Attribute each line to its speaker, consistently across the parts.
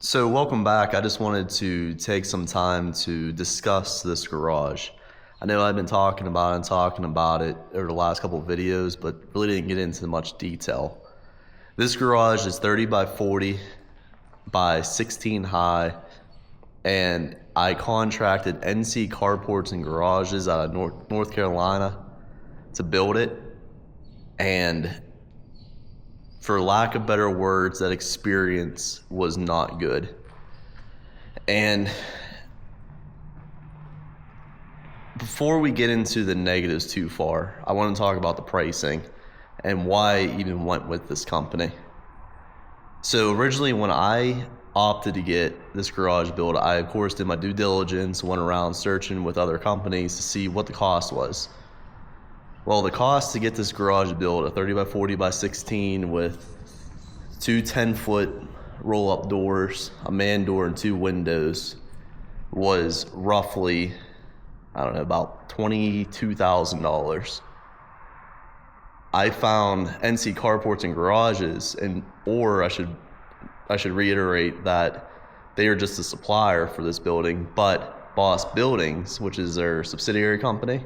Speaker 1: So welcome back. I just wanted to take some time to discuss this garage. I know I've been talking about it over the last couple of videos, but really didn't get into much detail. This garage is 30 by 40 by 16 high, and I contracted NC Carports and Garages out of North Carolina to build it. And for lack of better words, that experience was not good. And before we get into the negatives too far, I want to talk about the pricing and why I even went with this company. So originally when I opted to get this garage built, I of course did my due diligence, went around searching with other companies to see what the cost was. Well, the cost to get this garage built, a 30 by 40 by 16 with two 10-foot roll-up doors, a man door, and two windows, was roughly, I don't know, about $22,000. I found NC Carports and Garages, or I should reiterate that they are just a supplier for this building, but Boss Buildings, which is their subsidiary company,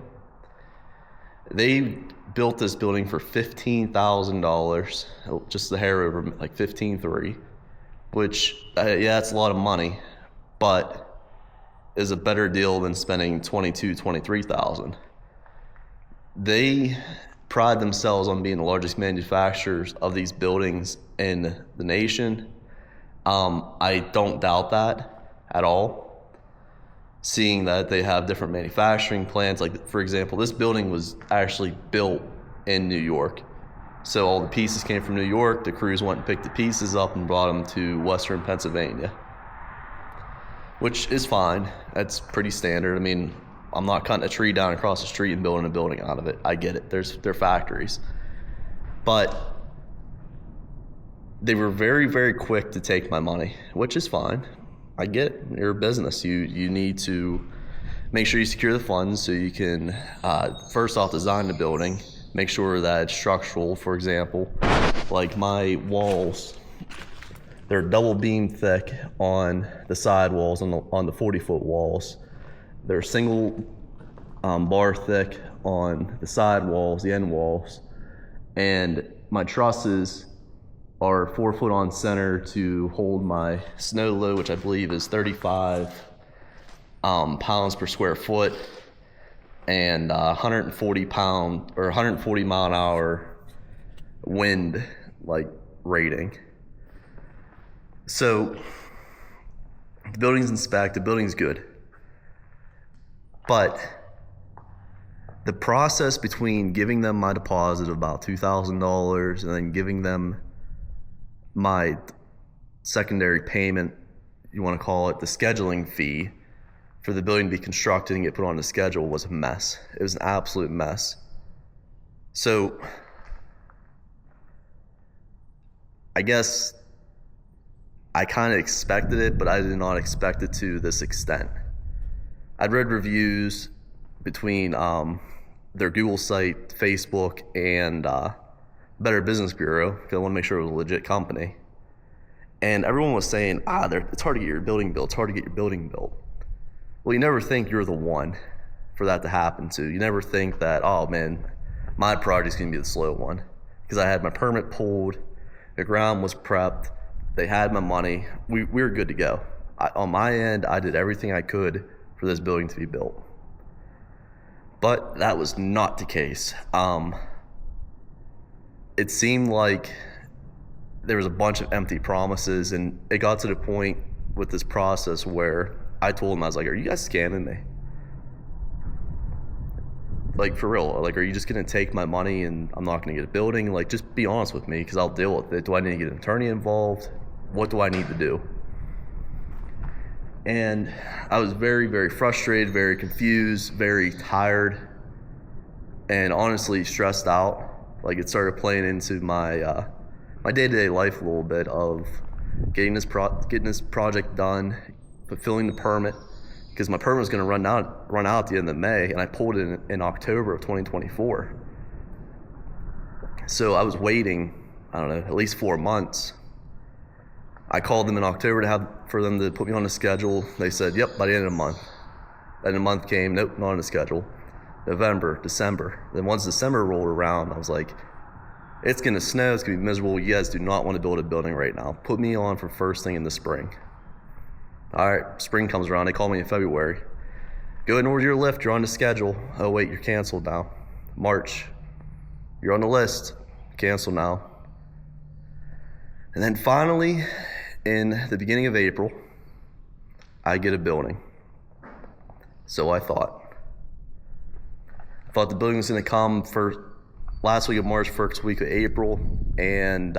Speaker 1: they built this building for $15,000, just the hair over, like $15,300, which, yeah, it's a lot of money, but is a better deal than spending $23,000. They pride themselves on being the largest manufacturers of these buildings in the nation. I don't doubt that at all, seeing that they have different manufacturing plants. Like, for example, this building was actually built in New York. So all the pieces came from New York. The crews went and picked the pieces up and brought them to Western Pennsylvania, which is fine. That's pretty standard. I mean, I'm not cutting a tree down across the street and building a building out of it. I get it. They're factories. But they were very, very quick to take my money, which is fine. I get it. You're a business. You need to make sure you secure the funds so you can first off design the building, make sure that it's structural. For example, like my walls, they're double beam thick on the side walls, on the 40-foot walls. They're single bar thick on the side walls, the end walls, and my trusses are 4 foot on center to hold my snow load, which I believe is 35 pounds per square foot, and 140 mile an hour wind rating. So the building's inspected, the building's good, but the process between giving them my deposit of about $2,000 and then giving them my secondary payment, you want to call it, the scheduling fee for the building to be constructed and get put on the schedule, was a mess. It was an absolute mess. So I guess I kind of expected it, but I did not expect it to this extent. I'd read reviews between their Google site, Facebook, and Better Business Bureau, because I want to make sure it was a legit company. And everyone was saying, it's hard to get your building built. It's hard to get your building built. Well, you never think you're the one for that to happen to. You never think that, oh man, my project's going to be the slow one. Because I had my permit pulled, the ground was prepped, they had my money, we were good to go. On my end, I did everything I could for this building to be built. But that was not the case. It seemed like there was a bunch of empty promises, and it got to the point with this process where I told them, I was like, are you guys scamming me? Like, for real, like, are you just gonna take my money and I'm not gonna get a building? Like, just be honest with me, because I'll deal with it. Do I need to get an attorney involved? What do I need to do? And I was very, very frustrated, very confused, very tired, and honestly stressed out. Like, it started playing into my my day-to-day life a little bit of getting this project done, fulfilling the permit, because my permit was going to run out at the end of May, and I pulled it in October of 2024. So I was waiting, I don't know, at least 4 months I called them in October for them to put me on the schedule. They said, yep, by the end of the month. Then the month came, nope, not on the schedule. November, December. Then once December rolled around, I was like, it's gonna snow, it's gonna be miserable. You guys do not want to build a building right now. Put me on for first thing in the spring. All right, spring comes around, they call me in February. Go ahead and order your lift, you're on the schedule. Oh wait, you're canceled now. March, you're on the list, canceled now. And then finally, in the beginning of April, I get a building. So I thought the building was gonna come for last week of March, first week of April, and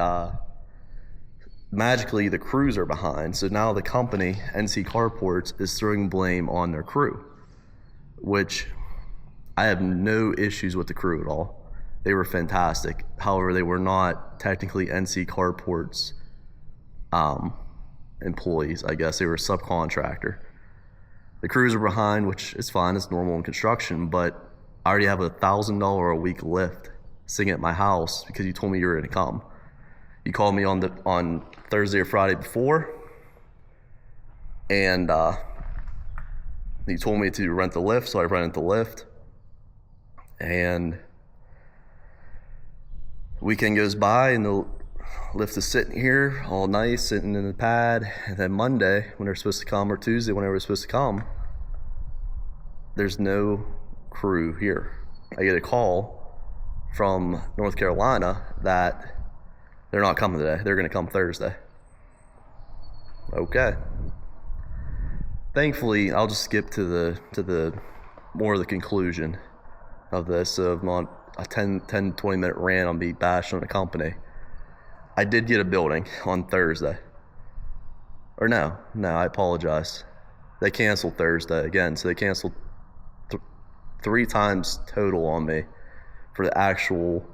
Speaker 1: magically the crews are behind. So now the company, NC Carports, is throwing blame on their crew, which I have no issues with the crew at all. They were fantastic. However, they were not technically NC Carports employees, I guess. They were a subcontractor. The crews are behind, which is fine, it's normal in construction, but I already have $1,000 a week lift sitting at my house because you told me you were gonna come. You called me on Thursday or Friday before, and you told me to rent the lift, so I rented the lift. And weekend goes by, and the lift is sitting here all nice, sitting in the pad. And then Monday, when they're supposed to come, or Tuesday, whenever they're supposed to come, there's no crew here. I get a call from North Carolina that they're not coming today. They're going to come Thursday. Okay. Thankfully, I'll just skip to the more of the conclusion of this, so of not a 20 minute rant on me bashing on the company. I did get a building on Thursday. Or no, I apologize. They canceled Thursday again, so they canceled 3 times total on me for the actual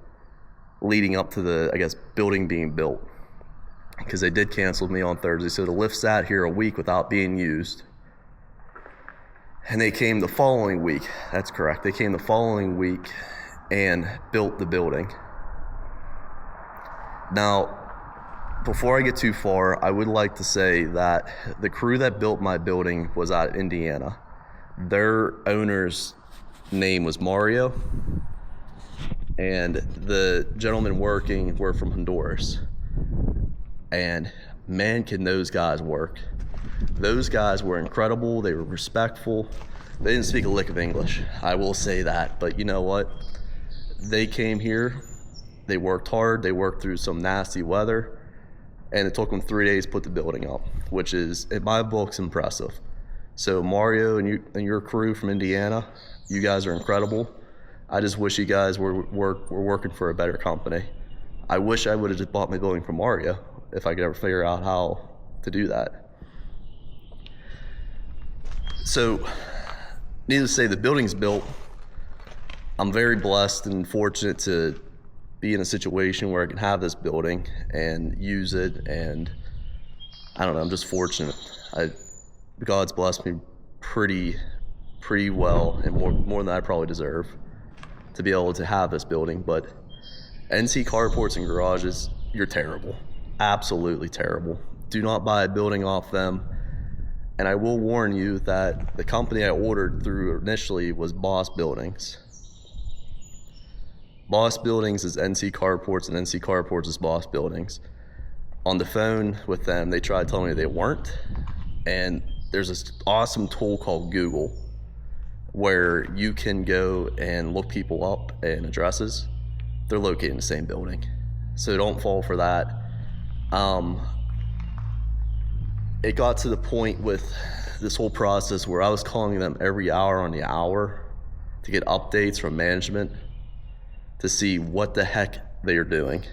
Speaker 1: leading up to the, I guess, building being built. Because they did cancel me on Thursday, so the lift sat here a week without being used. And they came the following week. That's correct. They came the following week and built the building. Now, before I get too far, I would like to say that the crew that built my building was out of Indiana. Their owner's name was Mario, and the gentlemen working were from Honduras. And man, can those guys work. Those guys were incredible. They were respectful. They didn't speak a lick of English, I will say that. But you know what? They came here, they worked hard, they worked through some nasty weather, and it took them 3 days to put the building up, which is, in my books, impressive. So Mario and your crew from Indiana, you guys are incredible. I just wish you guys were working for a better company. I wish I would have just bought my building from Mario if I could ever figure out how to do that. So, needless to say, the building's built. I'm very blessed and fortunate to be in a situation where I can have this building and use it, and I don't know, I'm just fortunate. God's blessed me pretty well, and more than I probably deserve, to be able to have this building. But NC Carports and Garages, you're terrible. Absolutely terrible. Do not buy a building off them. And I will warn you that the company I ordered through initially was Boss Buildings. Boss Buildings is NC Carports, and NC Carports is Boss Buildings. On the phone with them, they tried telling me they weren't. And there's this awesome tool called Google where you can go and look people up and addresses. They're located in the same building. So don't fall for that. It got to the point with this whole process where I was calling them every hour on the hour to get updates from management to see what the heck they are doing.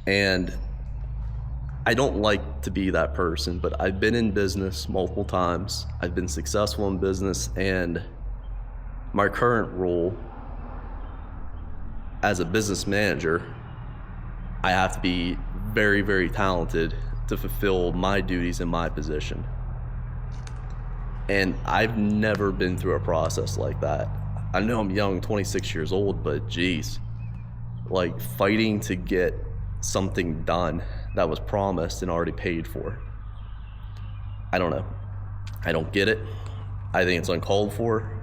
Speaker 1: And I don't like to be that person, but I've been in business multiple times. I've been successful in business, and my current role as a business manager, I have to be very, very talented to fulfill my duties in my position. And I've never been through a process like that. I know I'm young, 26 years old, but geez, like fighting to get something done that was promised and already paid for. I don't know. I don't get it. I think it's uncalled for.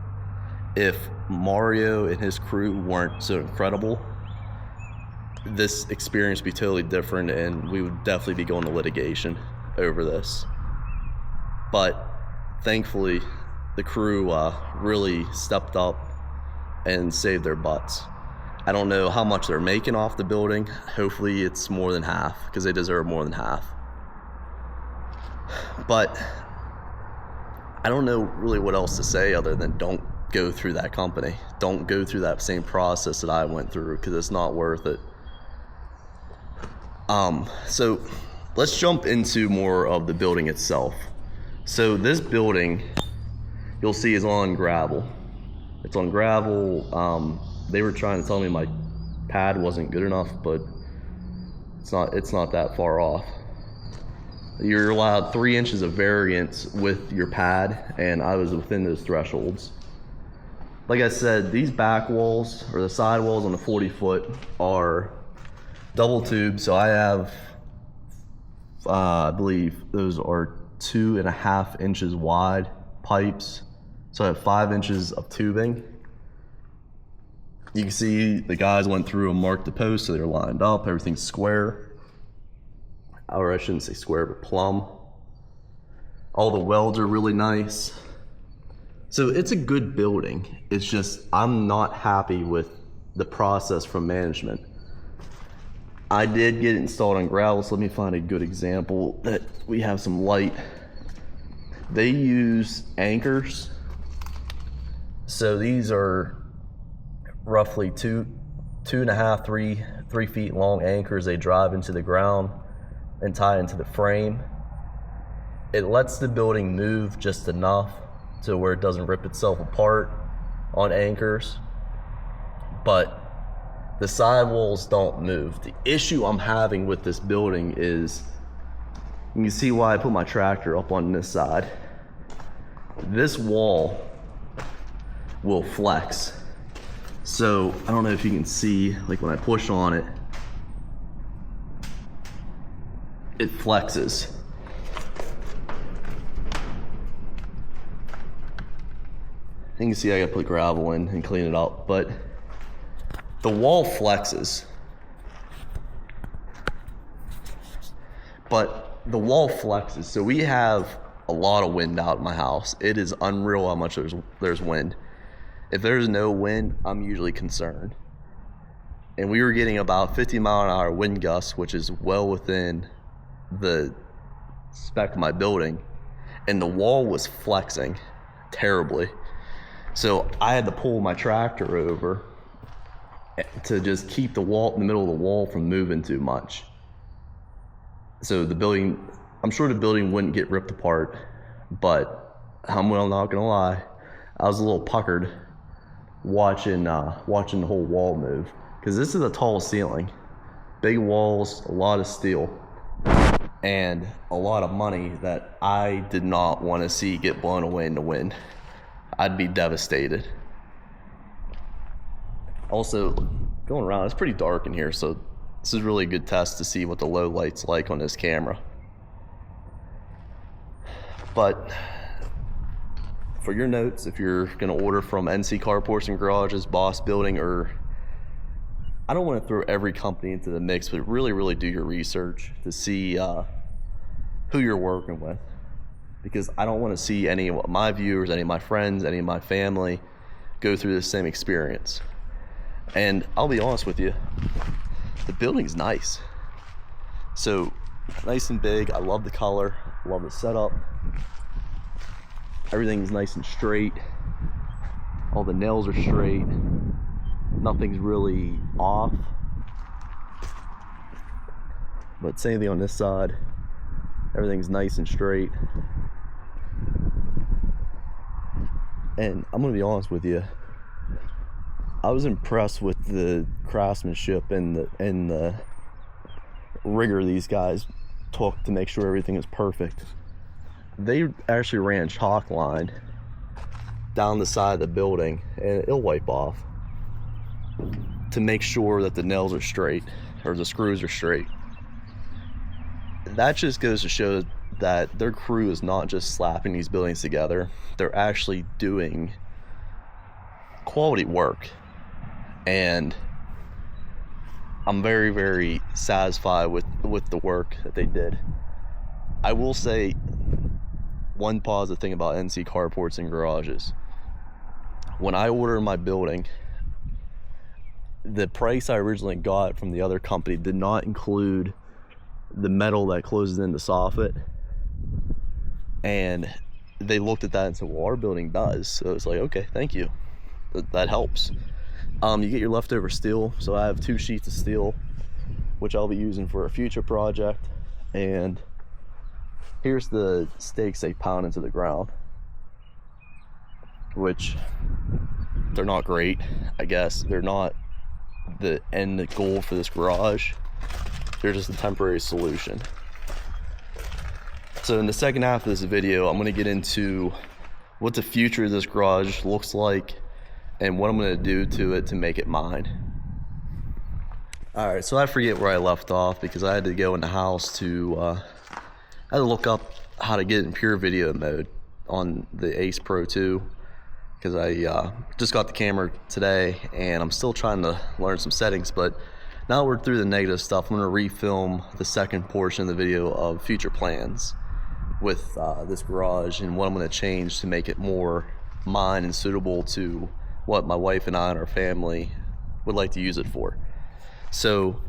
Speaker 1: If Mario and his crew weren't so incredible, this experience would be totally different, and we would definitely be going to litigation over this. But thankfully, the crew really stepped up and saved their butts. I don't know how much they're making off the building. Hopefully it's more than half, because they deserve more than half. But I don't know really what else to say other than don't go through that company. Don't go through that same process that I went through, because it's not worth it. So let's jump into more of the building itself. So this building, you'll see, is on gravel. It's on gravel. They were trying to tell me my pad wasn't good enough, but it's not that far off. You're allowed 3 inches of variance with your pad, and I was within those thresholds. Like I said, these back walls, or the side walls on the 40-foot, are double tube. So I have, I believe those are 2.5 inches wide pipes. So I have 5 inches of tubing. You can see the guys went through and marked the posts, so they're lined up, everything's square. Or I shouldn't say square, but plumb. All the welds are really nice. So it's a good building. It's just, I'm not happy with the process from management. I did get it installed on gravel, so let me find a good example that we have some light. They use anchors. So these are roughly 2.5, 3 feet long anchors. They drive into the ground and tie into the frame. It lets the building move just enough to where it doesn't rip itself apart on anchors, but the sidewalls don't move. The issue I'm having with this building is, you can see why I put my tractor up on this side. This wall will flex. So I don't know if you can see, like when I push on it, it flexes. You can see I gotta put gravel in and clean it up, but the wall flexes. So we have a lot of wind out in my house. It is unreal how much there's wind. If there's no wind, I'm usually concerned. And we were getting about 50-mile-an-hour wind gusts, which is well within the spec of my building, and the wall was flexing terribly. So I had to pull my tractor over to just keep the wall in the middle of the wall from moving too much. So the building, I'm sure the building wouldn't get ripped apart, but I'm not gonna lie, I was a little puckered watching the whole wall move, because this is a tall ceiling, big walls, a lot of steel, and a lot of money that I did not want to see get blown away in the wind. I'd be devastated. Also, going around, it's pretty dark in here, so this is really a good test to see what the low light's like on this camera. But for your notes, if you're gonna order from NC Carports and Garages, Boss Building, or I don't want to throw every company into the mix, but really do your research to see who you're working with, because I don't want to see any of my viewers, any of my friends, any of my family go through the same experience. And I'll be honest with you, the building's nice. So nice and big. I love the color, love the setup. Everything's nice and straight. All the nails are straight. Nothing's really off. But same thing on this side. Everything's nice and straight. And I'm gonna be honest with you, I was impressed with the craftsmanship and the rigor these guys took to make sure everything is perfect. They actually ran chalk line down the side of the building, and it'll wipe off, to make sure that the nails are straight, or the screws are straight. that just goes to show that their crew is not just slapping these buildings together. They're actually doing quality work. And I'm very, very satisfied with the work that they did. I will say one positive thing about NC Carports and Garages. When I ordered my building, the price I originally got from the other company did not include the metal that closes in the soffit. And they looked at that and said, well, our building does. So it's like, okay, thank you. That helps. You get your leftover steel. So I have 2 sheets of steel, which I'll be using for a future project. And here's the stakes they pound into the ground, which they're not great. I guess they're not the end goal for this garage. They're just a temporary solution. So in the second half of this video, I'm going to get into what the future of this garage looks like and what I'm going to do to it to make it mine. Alright, so I forget where I left off because I had to go in the house to I had to look up how to get in pure video mode on the Ace Pro 2 because I just got the camera today and I'm still trying to learn some settings. But now we're through the negative stuff, I'm going to refilm the second portion of the video of future plans with this garage and what I'm going to change to make it more mine and suitable to what my wife and I and our family would like to use it for. So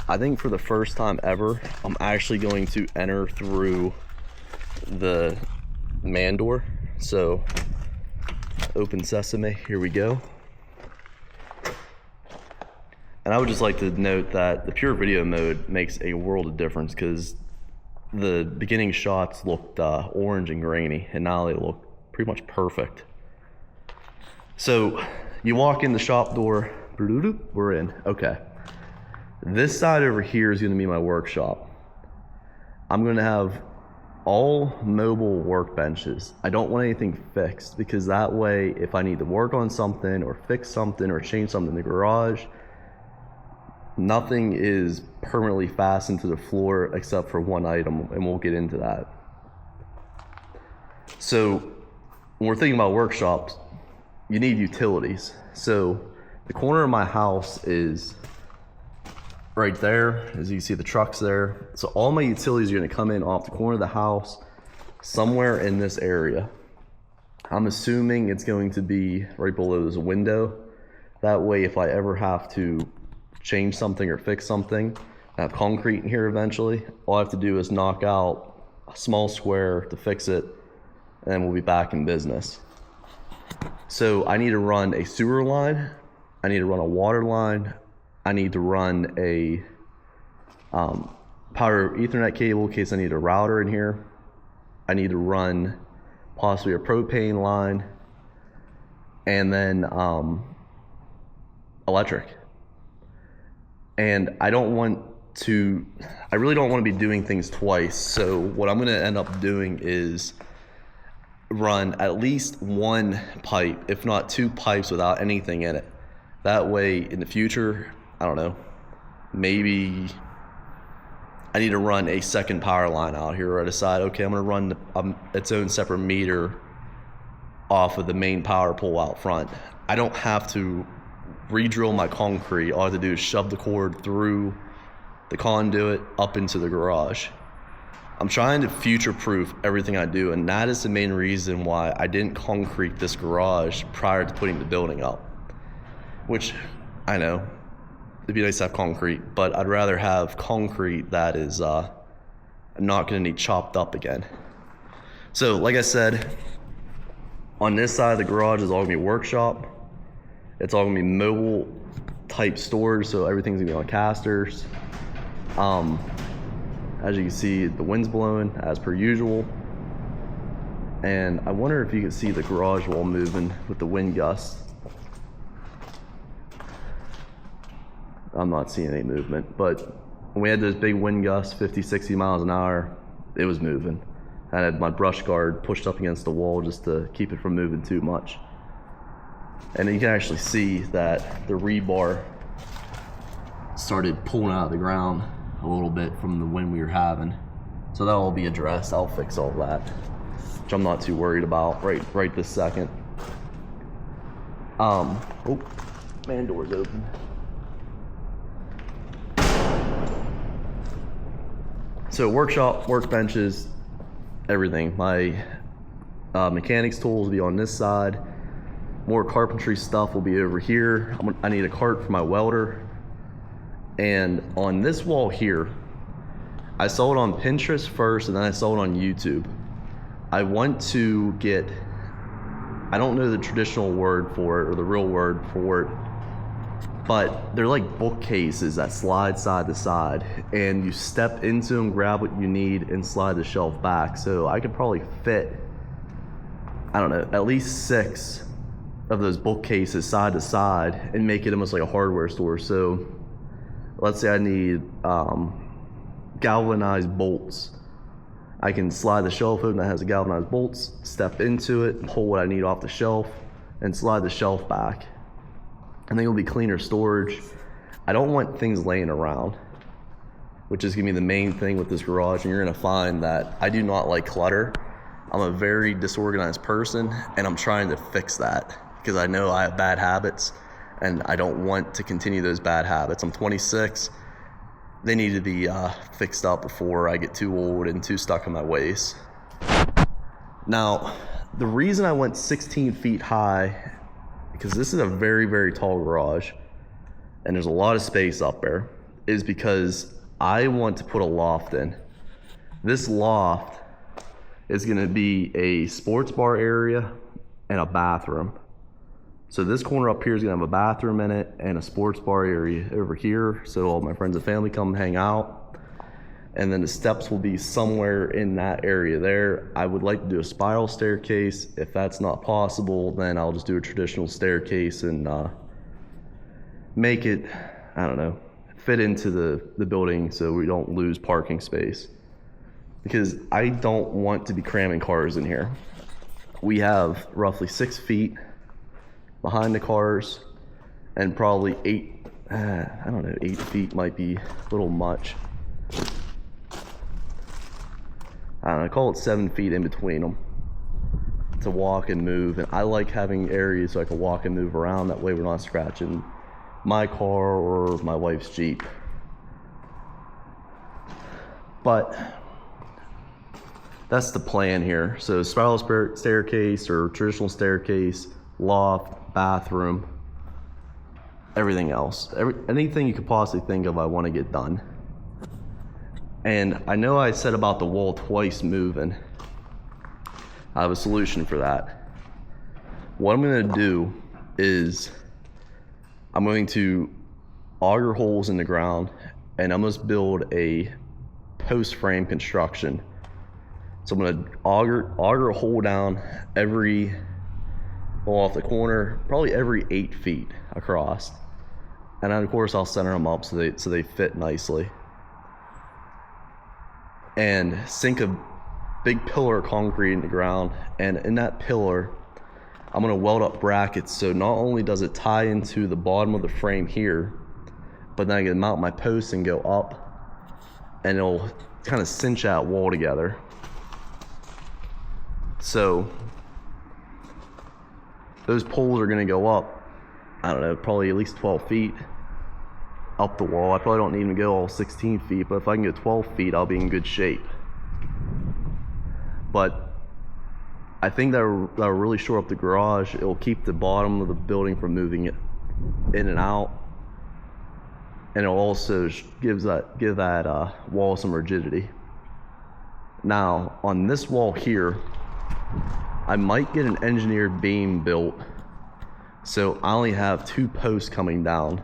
Speaker 1: I think for the first time ever, I'm actually going to enter through the man door. So open sesame, here we go. And I would just like to note that the pure video mode makes a world of difference because the beginning shots looked orange and grainy, and now they look pretty much perfect. So you walk in the shop door, we're in, okay. This side over here is gonna be my workshop. I'm gonna have all mobile workbenches. I don't want anything fixed because that way if I need to work on something or fix something or change something in the garage, nothing is permanently fastened to the floor except for one item, and we'll get into that. So when we're thinking about workshops, you need utilities. So the corner of my house is right there. As you can see, the truck's there. So all my utilities are going to come in off the corner of the house somewhere in this area. I'm assuming it's going to be right below this window. That way if I ever have to change something or fix something, I have concrete in here eventually, all I have to do is knock out a small square to fix it, and then we'll be back in business. So I need to run a sewer line, I need to run a water line, I need to run a power Ethernet cable in case I need a router in here, I need to run possibly a propane line, and then electric. And I really don't want to be doing things twice. So what I'm going to end up doing is run at least one pipe, if not 2 pipes without anything in it. That way in the future, I don't know, maybe I need to run a second power line out here, or I decide, okay, I'm going to run its own separate meter off of the main power pole out front. I don't have to re-drill my concrete. All I have to do is shove the cord through the conduit up into the garage. I'm trying to future-proof everything I do, and that is the main reason why I didn't concrete this garage prior to putting the building up. Which, I know, it'd be nice to have concrete, but I'd rather have concrete that is not going to need chopped up again. So, like I said, on this side of the garage is all going to be workshop. It's all going to be mobile type storage, so everything's going to be on casters. As you can see, the wind's blowing as per usual. And I wonder if you can see the garage wall moving with the wind gusts. I'm not seeing any movement, but when we had those big wind gusts, 50, 60 miles an hour, it was moving. I had my brush guard pushed up against the wall just to keep it from moving too much. And you can actually see that the rebar started pulling out of the ground a little bit from the wind we were having. So that'll all be addressed. I'll fix all that, which I'm not too worried about right this second. Oh, man, door's open. So workshop, workbenches, everything. My mechanics tools will be on this side. More carpentry stuff will be over here. I need a cart for my welder. And on this wall here, I saw it on Pinterest first, and then I saw it on YouTube. I want to get, I don't know the traditional word for it or the real word for it, but they're like bookcases that slide side to side, and you step into them, grab what you need, and slide the shelf back. So I could probably fit, I don't know, at least 6 of those bookcases side to side and make it almost like a hardware store. So let's say I need galvanized bolts. I can slide the shelf open that has the galvanized bolts, step into it, pull what I need off the shelf, and slide the shelf back. I think it'll be cleaner storage. I don't want things laying around, which is gonna be the main thing with this garage, and you're gonna find that I do not like clutter. I'm a very disorganized person, and I'm trying to fix that because I know I have bad habits, and I don't want to continue those bad habits. I'm 26. They need to be fixed up before I get too old and too stuck in my ways. Now, the reason I went 16 feet high, because this is a very, very tall garage, and there's a lot of space up there, is because I want to put a loft in. This loft is gonna be a sports bar area and a bathroom. So this corner up here is gonna have a bathroom in it and a sports bar area over here, so all my friends and family come hang out. And then the steps will be somewhere in that area there. I would like to do a spiral staircase. If that's not possible, then I'll just do a traditional staircase and make it, I don't know, fit into the building so we don't lose parking space. Because I don't want to be cramming cars in here. We have roughly 6 feet behind the cars, and probably 8, I don't know, 8 feet might be a little much. I don't know, call it 7 feet in between them to walk and move. And I like having areas so I can walk and move around. That way we're not scratching my car or my wife's Jeep. But that's the plan here. So spiral staircase or traditional staircase, loft, bathroom, everything else. Anything you could possibly think of I want to get done. And I know I said about the wall twice moving. I have a solution for that. What I'm going to do is I'm going to auger holes in the ground, and I must build a post frame construction. So I'm going to auger a hole down every, well, off the corner, probably every 8 feet across. And then of course I'll center them up so they fit nicely. And sink a big pillar of concrete in the ground, and in that pillar I'm going to weld up brackets, so not only does it tie into the bottom of the frame here, but then I can mount my posts and go up, and it'll kind of cinch that wall together. So those poles are going to go up, I don't know, probably at least 12 feet up the wall. I probably don't need to go all 16 feet, but if I can get 12 feet, I'll be in good shape. But I think that'll really shore up the garage. It'll keep the bottom of the building from moving it in and out, and it'll also give that wall some rigidity. Now on this wall here, I might get an engineered beam built, so I only have 2 posts coming down.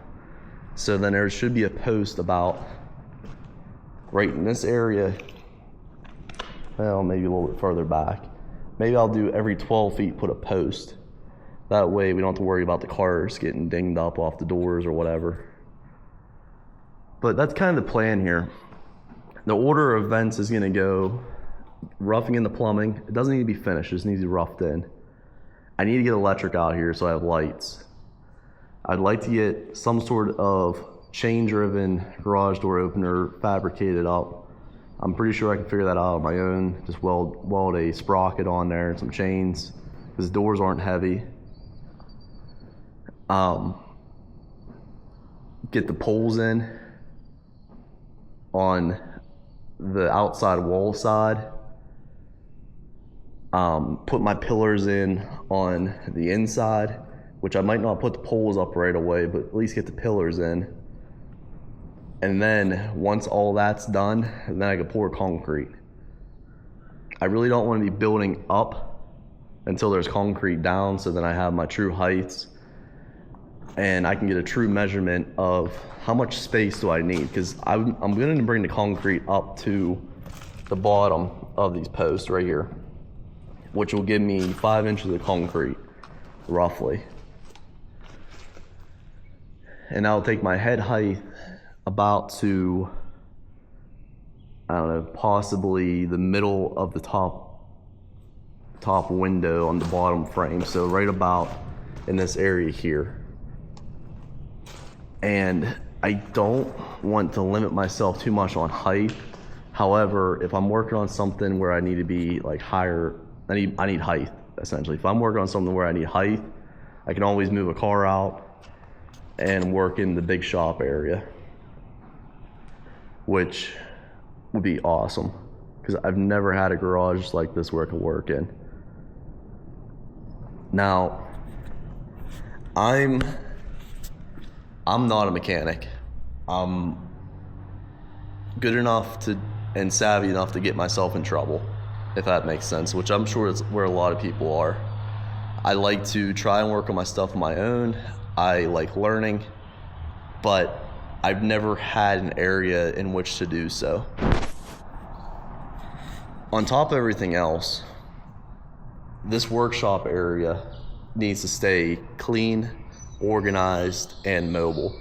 Speaker 1: So then there should be a post about right in this area, well, maybe a little bit further back. Maybe I'll do every 12 feet put a post. That way we don't have to worry about the cars getting dinged up off the doors or whatever. But that's kind of the plan here. The order of events is gonna go roughing in the plumbing. It doesn't need to be finished, it just needs to be roughed in. I need to get electric out here so I have lights. I'd like to get some sort of chain driven garage door opener fabricated up I'm pretty sure I can figure that out on my own. Just weld a sprocket on there and some chains, because the doors aren't heavy. Get the poles in on the outside wall side. Put my pillars in on the inside, which I might not put the poles up right away, but at least get the pillars in. And then once all that's done, then I can pour concrete. I really don't want to be building up until there's concrete down, so then I have my true heights and I can get a true measurement of how much space do I need, because I'm going to bring the concrete up to the bottom of these posts right here, which will give me 5 inches of concrete roughly. And I'll take my head height about to, I don't know, possibly the middle of the top window on the bottom frame, so right about in this area here. And I don't want to limit myself too much on height. However, if I'm working on something where I need to be like higher, I need height essentially. If I'm working on something where I need height, I can always move a car out and work in the big shop area, which would be awesome, because I've never had a garage like this where I can work in. Now, I'm not a mechanic. I'm good enough to and savvy enough to get myself in trouble, if that makes sense, which I'm sure is where a lot of people are. I like to try and work on my stuff on my own. I like learning, but I've never had an area in which to do so. On top of everything else, this workshop area needs to stay clean, organized, and mobile.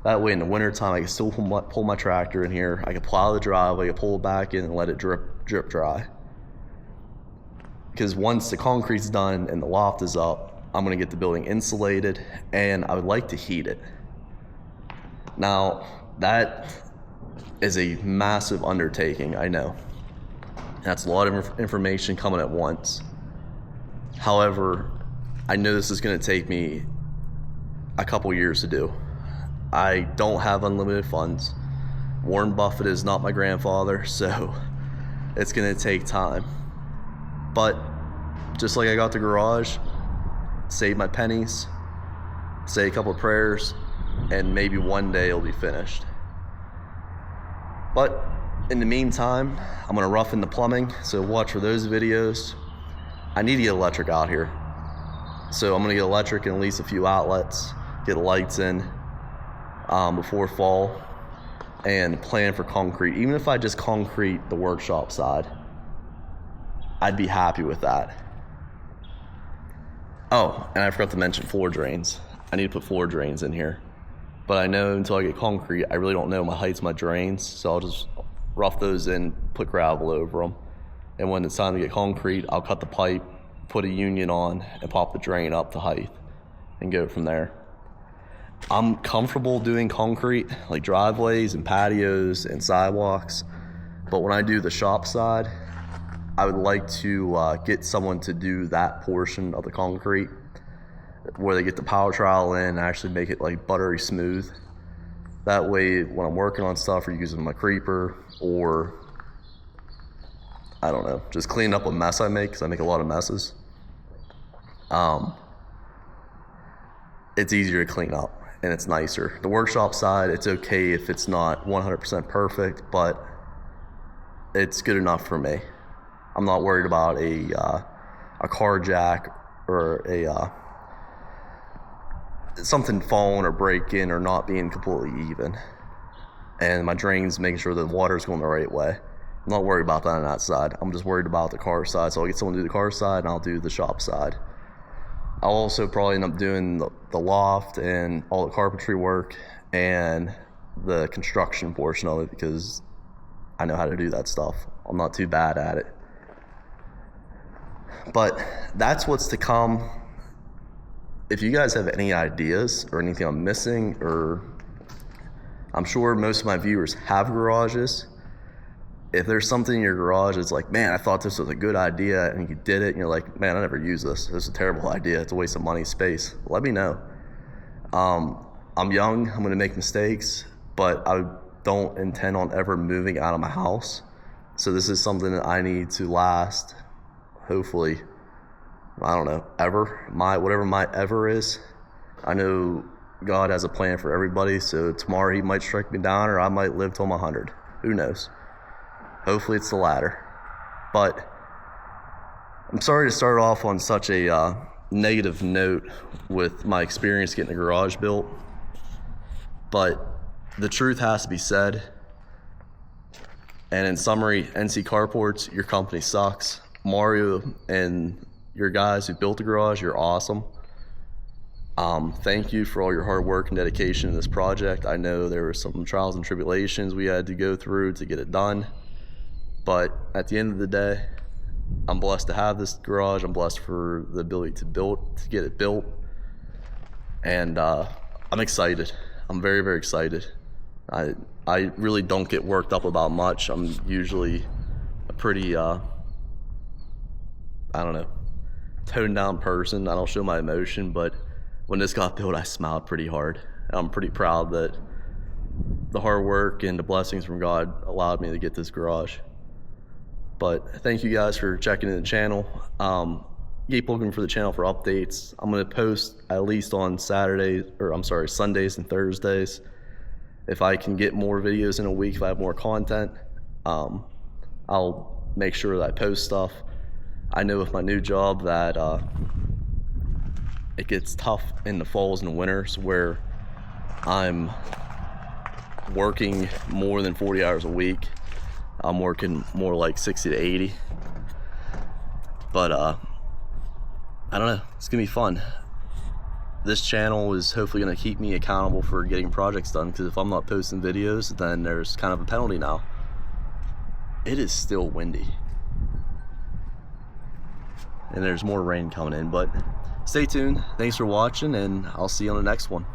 Speaker 1: That way in the wintertime I can still pull my tractor in here, I can plow the driveway, I can pull it back in and let it drip dry. Because once the concrete's done and the loft is up, I'm gonna get the building insulated, and I would like to heat it. Now, that is a massive undertaking, I know. That's a lot of information coming at once. However, I know this is gonna take me a couple years to do. I don't have unlimited funds. Warren Buffett is not my grandfather, so it's gonna take time. But just like I got the garage, save my pennies, say a couple of prayers, and maybe one day it'll be finished. But in the meantime, I'm gonna roughen the plumbing, so watch for those videos. I need to get electric out here, so I'm gonna get electric in at least a few outlets, get lights in before fall, and plan for concrete. Even if I just concrete the workshop side, I'd be happy with that. Oh, and I forgot to mention floor drains. I need to put floor drains in here. But I know until I get concrete, I really don't know my heights of my drains, so I'll just rough those in, put gravel over them. And when it's time to get concrete, I'll cut the pipe, put a union on, and pop the drain up to height, and go from there. I'm comfortable doing concrete, like driveways and patios and sidewalks, but when I do the shop side, I would like to get someone to do that portion of the concrete, where they get the power trowel in and actually make it like buttery smooth. That way when I'm working on stuff or using my creeper, or I don't know, just cleaning up a mess I make, because I make a lot of messes, it's easier to clean up and it's nicer. The workshop side, it's okay if it's not 100% perfect, but it's good enough for me. I'm not worried about a car jack or something falling or breaking or not being completely even. And my drains, making sure the water's going the right way. I'm not worried about that on that side. I'm just worried about the car side. So I'll get someone to do the car side and I'll do the shop side. I'll also probably end up doing the loft and all the carpentry work and the construction portion of it, because I know how to do that stuff. I'm not too bad at it. But that's what's to come. If you guys have any ideas or anything I'm missing, or I'm sure most of my viewers have garages, if there's something in your garage that's like, man, I thought this was a good idea, and you did it, and you're like, man, I never use this. This is a terrible idea. It's a waste of money, space. Let me know. I'm young. I'm going to make mistakes, but I don't intend on ever moving out of my house. So this is something that I need to last, hopefully, I don't know, ever. Whatever my ever is. I know God has a plan for everybody, so tomorrow he might strike me down, or I might live till I'm 100. Who knows? Hopefully it's the latter. But I'm sorry to start off on such a negative note with my experience getting a garage built. But the truth has to be said. And in summary, NC Carports, your company sucks. Mario and your guys who built the garage, you're awesome. Thank you for all your hard work and dedication in this project. I know there were some trials and tribulations we had to go through to get it done. But at the end of the day, I'm blessed to have this garage. I'm blessed for the ability to get it built. And I'm excited. I'm very, very excited. I really don't get worked up about much. I'm usually a pretty, I don't know, toned down person. I don't show my emotion, but when this got built, I smiled pretty hard. I'm pretty proud that the hard work and the blessings from God allowed me to get this garage. But thank you guys for checking in the channel. Keep looking for the channel for updates. I'm gonna post at least on Sundays and Thursdays. If I can get more videos in a week, if I have more content, I'll make sure that I post stuff. I know with my new job that it gets tough in the falls and winters where I'm working more than 40 hours a week. I'm working more like 60 to 80. But I don't know, it's gonna be fun. This channel is hopefully gonna keep me accountable for getting projects done, because if I'm not posting videos, then there's kind of a penalty now. It is still windy. And there's more rain coming in, but stay tuned. Thanks for watching, and I'll see you on the next one.